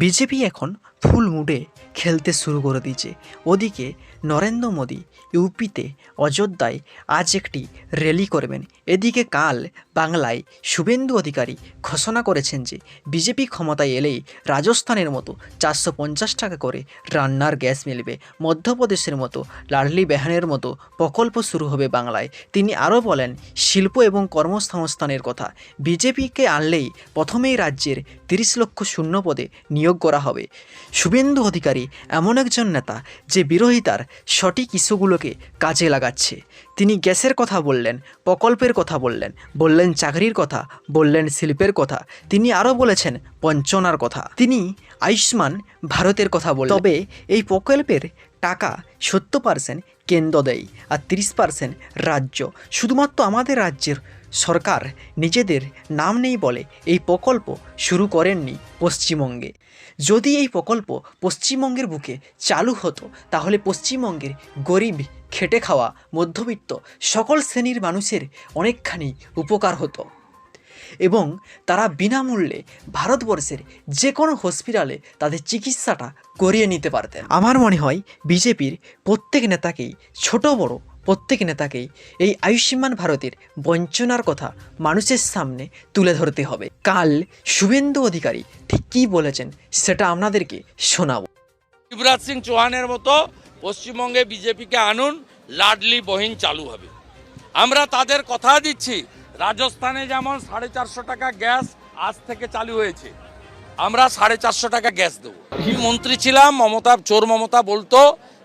BJP এখন ফুল মুডে খেলতে শুরু করে দিয়েছে। ওদিকে নরেন্দ্র মোদী ইউপিতে অযোধ্যায় আজ একটি র্যালি করবেন। এদিকে কাল বাংলায় শুভেন্দু অধিকারী ঘোষণা করেছেন যে বিজেপি ক্ষমতায় এলেই রাজস্থানের মতো 450 টাকা করে রান্নার গ্যাস মিলবে, মধ্যপ্রদেশের মতো লাডলি বেহানের মতো প্রকল্প শুরু হবে বাংলায়। তিনি আরও বলেন, শিল্প এবং কর্মসংস্থানের কথা। বিজেপিকে আনলেই প্রথমেই রাজ্যের 30 লক্ষ শূন্য পদে নিয়োগ করা হবে। শুভেন্দু অধিকারী এমন একজন নেতা যে বিরোধিতার সঠিক ইস্যুগুলোকে কাজে লাগাচ্ছে। তিনি গ্যাসের কথা বললেন, প্রকল্পের কথা বললেন চাকরির কথা, বললেন শিল্পের কথা। তিনি আরও বলেছেন বঞ্চনার কথা। তিনি আয়ুষ্মান ভারতের কথা বললেন। তবে এই প্রকল্পের টাকা 70% কেন্দ্র দেয় আর 30% রাজ্য। শুধুমাত্র আমাদের রাজ্যের সরকার নিজেদের নাম নেই বলে এই প্রকল্প শুরু করেননি পশ্চিমবঙ্গে। যদি এই প্রকল্প পশ্চিমবঙ্গের বুকে চালু হতো তাহলে পশ্চিমবঙ্গের গরিব, খেটে খাওয়া, মধ্যবিত্ত সকল শ্রেণীর মানুষের অনেকখানি উপকার হতো এবং তারা বিনামূল্যে ভারতবর্ষের যে কোনো হসপিটালে তাদের চিকিৎসাটা করিয়ে নিতে পারতেন। আমার মনে হয় বিজেপির প্রত্যেক নেতাকেই, ছোট বড় প্রত্যেক নেতাকেই এই আয়ুষ্মান ভারতের বঞ্চনার কথা মানুষের সামনে তুলে ধরতে হবে। কাল শুভেন্দু অধিকারী ঠিক কী বলেছেন সেটা আপনাদেরকে শোনাবো। শিবরাজ সিং চৌহানের মতো পশ্চিমবঙ্গে বিজেপিকে আনুন, লাডলি বহিন চালু হবে। আমরা তাদের কথা দিচ্ছি, রাজস্থানে যেমন 450 টাকা গ্যাস আজ থেকে চালু হয়েছে, আমরা 450 টাকা গ্যাস দেবো। মন্ত্রী ছিলাম, মমতা বলতো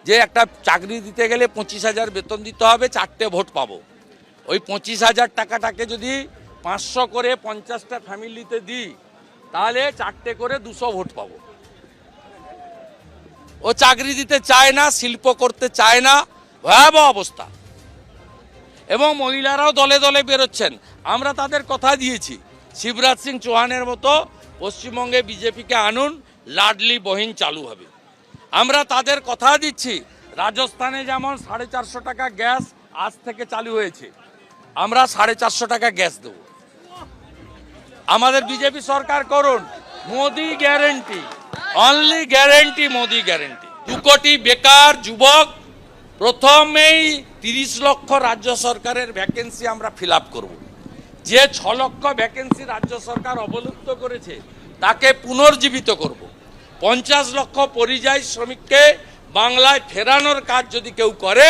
যে একটা চাকরি দিতে গেলে 25,000 বেতন দিতে হবে, 4টে ভোট পাবো। ওই 25,000 টাকাটাকে যদি 500 করে 50টা ফ্যামিলিতে দিই তাহলে 4টে করে 200 ভোট পাবো। ও চাকরি দিতে চায় না, শিল্প করতে চায় না, ভয়াবহ অবস্থা। এবং মহিলারাও দলে দলে বেরোচ্ছেন। আমরা তাদের কথা দিয়েছি, শিবরাজ সিং চৌহানের মতো পশ্চিমবঙ্গে বিজেপিকে আনুন, লাডলি বহিন চালু হবে। আমরা তাদের কথা দিচ্ছি, রাজস্থানে যেমন 450 টাকা গ্যাস আজ থেকে চালু হয়েছে, আমরা 450 টাকা গ্যাস দেব। আমাদের বিজেপি সরকার করুন, Modi guarantee, only guarantee, Modi guarantee. 2 কোটি বেকার যুবক, প্রথমেই 30 লক্ষ রাজ্য সরকারের ভ্যাকেন্সি আমরা ফিল আপ করব। যে 6 লক্ষ ভ্যাকেন্সি রাজ্য সরকার অবলুপ্ত করেছে তাকে পুনর্জীবিত করব। 50 লক্ষ পরিযায়ী শ্রমিককে বাংলায় ফেরানোর কাজ যদি কেউ করে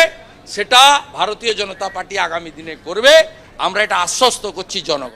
সেটা ভারতীয় জনতা পার্টি আগামী দিনে করবে। আমরা এটা আশ্বস্ত করছি জনগণ।